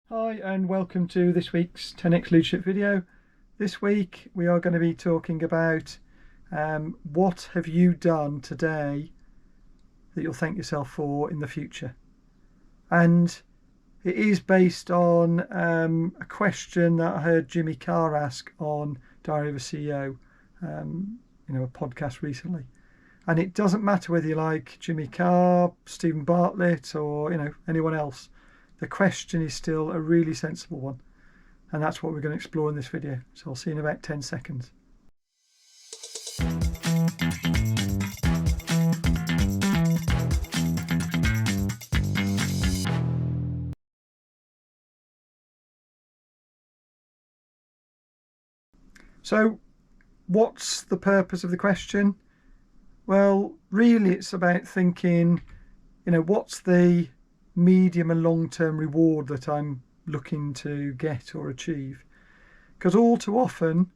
Hi and welcome to this week's 10x Leadership video. This week we are going to be talking about what have you done today that you'll thank yourself for in the future. And it is based on a question that I heard Jimmy Carr ask on Diary of a CEO, a podcast recently. And it doesn't matter whether you like Jimmy Carr, Stephen Bartlett, or anyone else. The question is still a really sensible one, and that's what we're going to explore in this video. So I'll see you in about 10 seconds. So what's the purpose of the question? Well, really it's about thinking, what's the medium and long-term reward that I'm looking to get or achieve? Because all too often,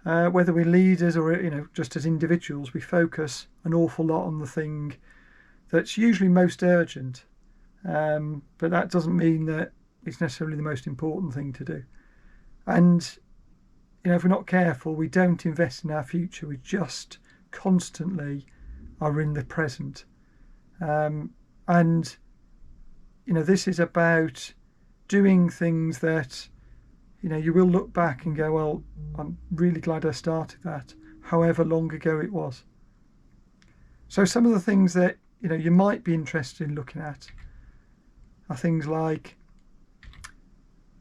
whether we're leaders or just as individuals, we focus an awful lot on the thing that's usually most urgent, but that doesn't mean that it's necessarily the most important thing to do. And if we're not careful, we don't invest in our future. We just constantly are in the present, and this is about doing things that, you will look back and go, well, I'm really glad I started that, however long ago it was. So some of the things that, you might be interested in looking at are things like,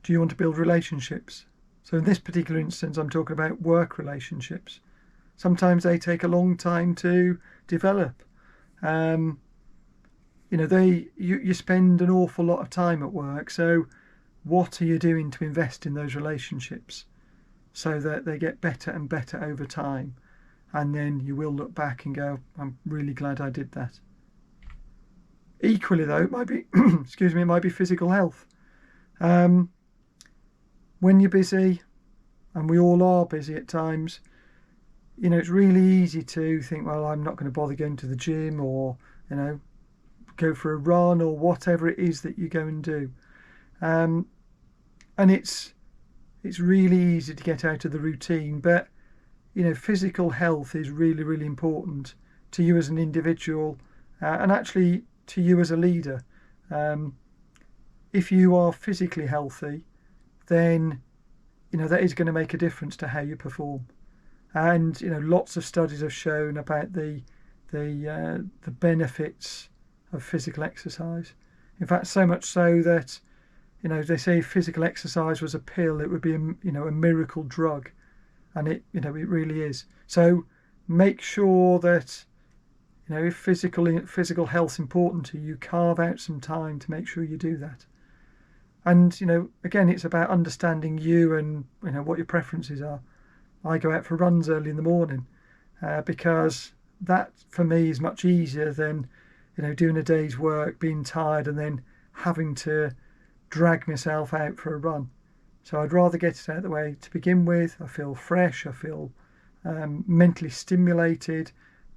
do you want to build relationships? So in this particular instance, I'm talking about work relationships. Sometimes they take a long time to develop. You spend an awful lot of time at work, so what are you doing to invest in those relationships so that they get better and better over time? And then you will look back and go, I'm really glad I did that. Equally though, it might be it might be physical health. When you're busy, and we all are busy at times, it's really easy to think, well, I'm not going to bother going to the gym or go for a run or whatever it is that you go and do, and it's really easy to get out of the routine. But physical health is really, really important to you as an individual, and actually to you as a leader. If you are physically healthy, then that is going to make a difference to how you perform. And lots of studies have shown about the benefits of physical exercise. In fact, so much so that they say if physical exercise was a pill, it would be a miracle drug, and it really is. So make sure that if physical health's important to you, you carve out some time to make sure you do that. And again, it's about understanding you and what your preferences are. I go out for runs early in the morning because that for me is much easier than doing a day's work, being tired, and then having to drag myself out for a run. So I'd rather get it out of the way to begin with. I feel fresh, I feel mentally stimulated,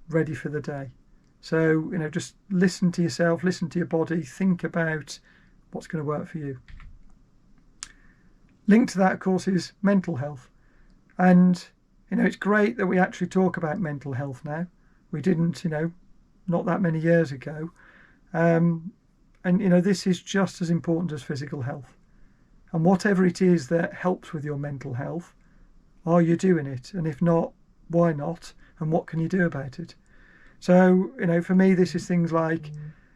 ready for the day. So just listen to yourself, listen to your body, think about what's going to work for you. Linked to that, of course, is mental health. And it's great that we actually talk about mental health now. We didn't not that many years ago, and this is just as important as physical health. And whatever it is that helps with your mental health, are you doing it? And if not, why not? And what can you do about it? So for me, this is things like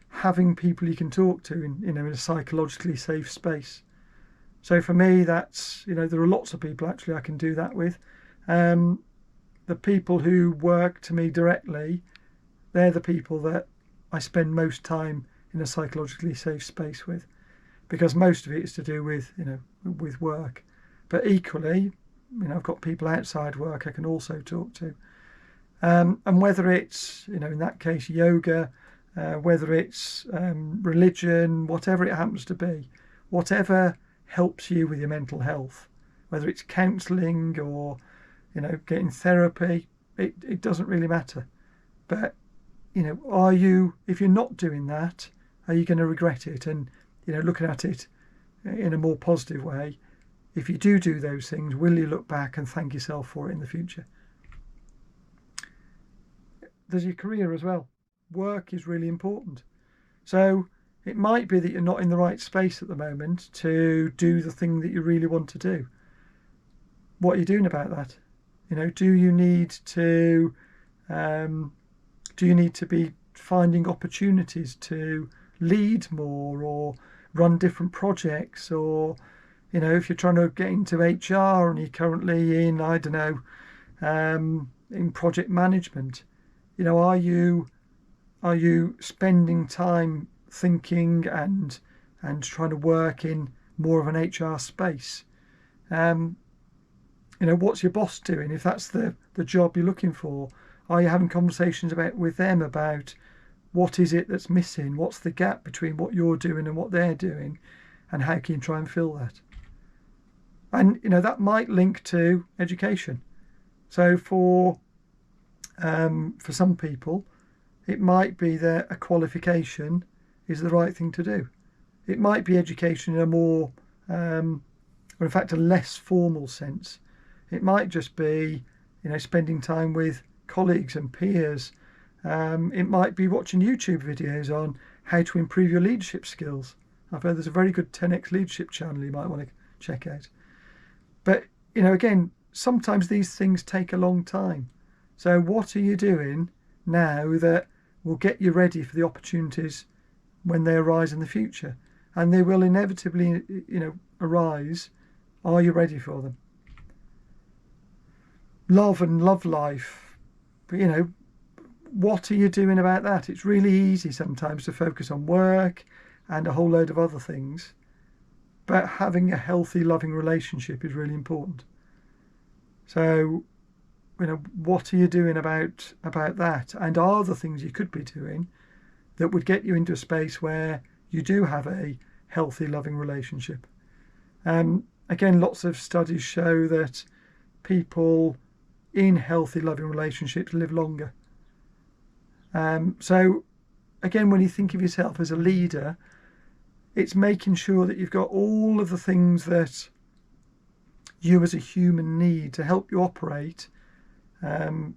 having people you can talk to in a psychologically safe space. So for me, that's there are lots of people actually I can do that with. The people who work to me directly, they're the people that I spend most time in a psychologically safe space with, because most of it is to do with with work. But equally, I've got people outside work I can also talk to, and whether it's in that case yoga, whether it's religion, whatever it happens to be, whatever helps you with your mental health, whether it's counselling or getting therapy, it doesn't really matter. But are you, if you're not doing that, are you going to regret it? And looking at it in a more positive way, if you do those things, will you look back and thank yourself for it in the future? There's your career as well. Work is really important. So it might be that you're not in the right space at the moment to do the thing that you really want to do. What are you doing about that? Do you need to be finding opportunities to lead more or run different projects, or if you're trying to get into HR and you're currently in, I don't know, in project management, are you spending time thinking and trying to work in more of an HR space? What's your boss doing? If that's the job you're looking for, are you having conversations with them about what is it that's missing? What's the gap between what you're doing and what they're doing, and how can you try and fill that? And that might link to education. So for some people, it might be that a qualification is the right thing to do. It might be education in a more, or in fact, a less formal sense. It might just be, spending time with colleagues and peers. It might be watching YouTube videos on how to improve your leadership skills. I've heard there's a very good 10x leadership channel you might want to check out. But, again, sometimes these things take a long time. So what are you doing now that will get you ready for the opportunities when they arise in the future? And they will inevitably, arise. Are you ready for them? Love and love life. But, what are you doing about that? It's really easy sometimes to focus on work and a whole load of other things. But having a healthy, loving relationship is really important. So, what are you doing about that? And are the things you could be doing that would get you into a space where you do have a healthy, loving relationship? Again, lots of studies show that people in healthy, loving relationships live longer. So, again, when you think of yourself as a leader, it's making sure that you've got all of the things that you as a human need to help you operate in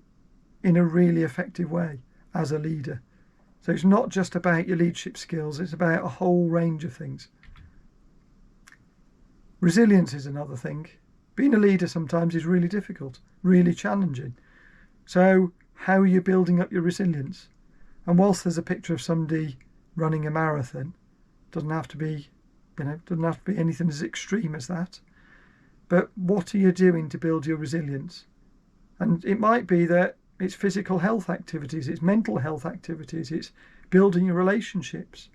a really effective way as a leader. So it's not just about your leadership skills, it's about a whole range of things. Resilience is another thing. Being a leader sometimes is really difficult, really challenging. So how are you building up your resilience? And whilst there's a picture of somebody running a marathon, doesn't have to be anything as extreme as that. But what are you doing to build your resilience? And it might be that it's physical health activities, it's mental health activities, it's building your relationships,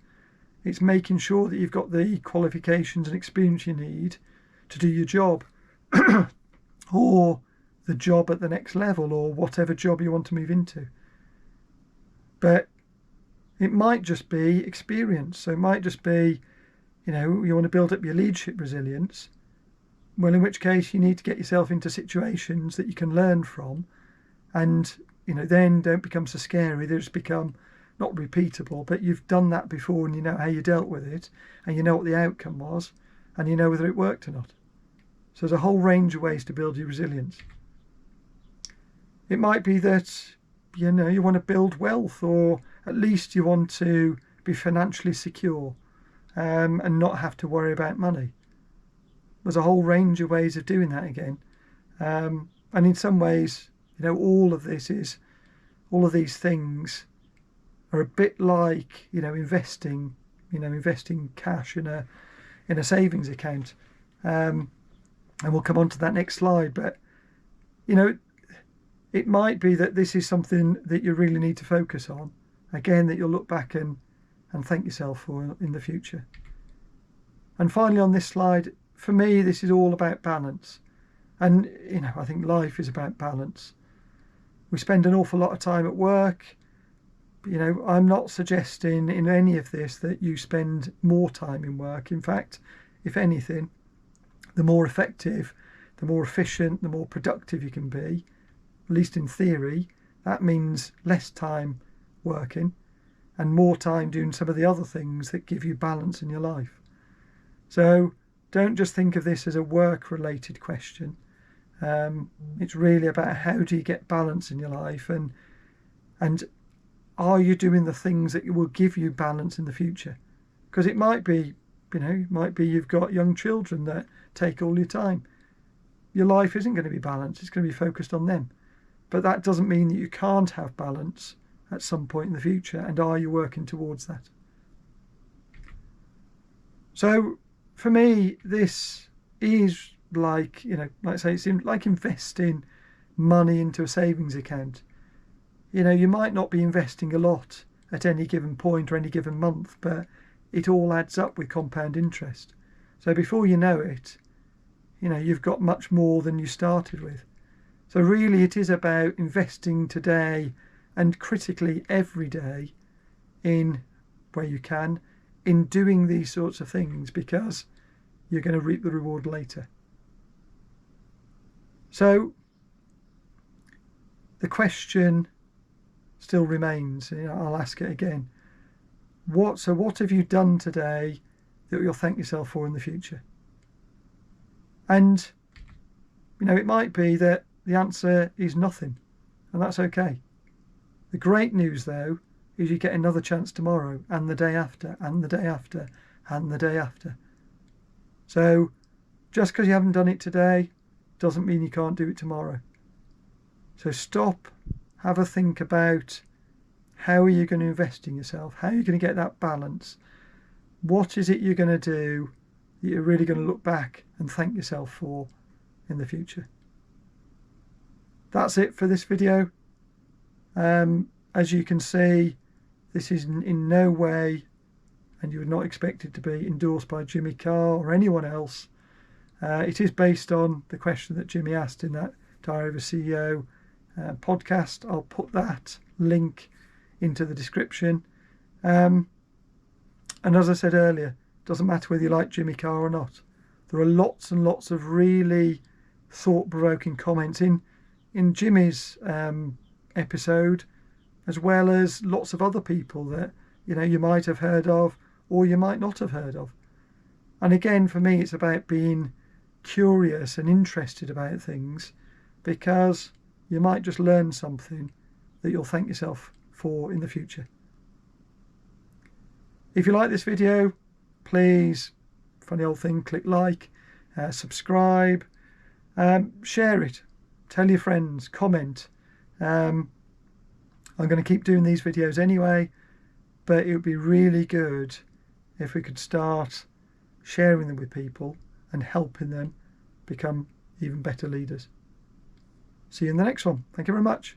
it's making sure that you've got the qualifications and experience you need to do your job, or the job at the next level, or whatever job you want to move into. But it might just be experience. So it might just be, you want to build up your leadership resilience. Well, in which case you need to get yourself into situations that you can learn from, and then don't become so scary. They just become not repeatable, but you've done that before and you know how you dealt with it, and you know what the outcome was, and you know whether it worked or not. So there's a whole range of ways to build your resilience. It might be that you want to build wealth, or at least you want to be financially secure and not have to worry about money. There's a whole range of ways of doing that again. And in some ways, all of these things are a bit like, investing cash in a savings account. And we'll come on to that next slide. But, it might be that this is something that you really need to focus on. Again, that you'll look back and thank yourself for in the future. And finally on this slide, for me, this is all about balance. And, I think life is about balance. We spend an awful lot of time at work. I'm not suggesting in any of this that you spend more time in work. In fact, if anything, the more effective, the more efficient, the more productive you can be, at least in theory, that means less time working and more time doing some of the other things that give you balance in your life. So don't just think of this as a work-related question. It's really about how do you get balance in your life, and are you doing the things that will give you balance in the future? Because it might be, you've got young children that take all your time. Your life isn't going to be balanced. It's going to be focused on them. But that doesn't mean that you can't have balance at some point in the future. And are you working towards that? So for me, this is like, like I say, it's like investing money into a savings account. You might not be investing a lot at any given point or any given month, but it all adds up with compound interest. So before you know it, you've got much more than you started with. So really it is about investing today and critically every day in, where you can, in doing these sorts of things, because you're going to reap the reward later. So the question still remains, I'll ask it again. What have you done today that you'll thank yourself for in the future? And, it might be that the answer is nothing, and that's okay. The great news, though, is you get another chance tomorrow, and the day after, and the day after, and the day after. So just because you haven't done it today doesn't mean you can't do it tomorrow. So stop, have a think about how are you going to invest in yourself? How are you going to get that balance? What is it you're going to do that you're really going to look back and thank yourself for in the future? That's it for this video. As you can see, this is in no way, and you would not expect it to be, endorsed by Jimmy Carr or anyone else. It is based on the question that Jimmy asked in that Diary of a CEO podcast. I'll put that link into the description. And as I said earlier, it doesn't matter whether you like Jimmy Carr or not. There are lots and lots of really thought-provoking comments in Jimmy's episode, as well as lots of other people that you might have heard of or you might not have heard of. And again, for me, it's about being curious and interested about things, because you might just learn something that you'll thank yourself for in the future. If you like this video, please, funny old thing, click like, subscribe, share it, tell your friends, comment. I'm going to keep doing these videos anyway, but it would be really good if we could start sharing them with people and helping them become even better leaders. See you in the next one. Thank you very much.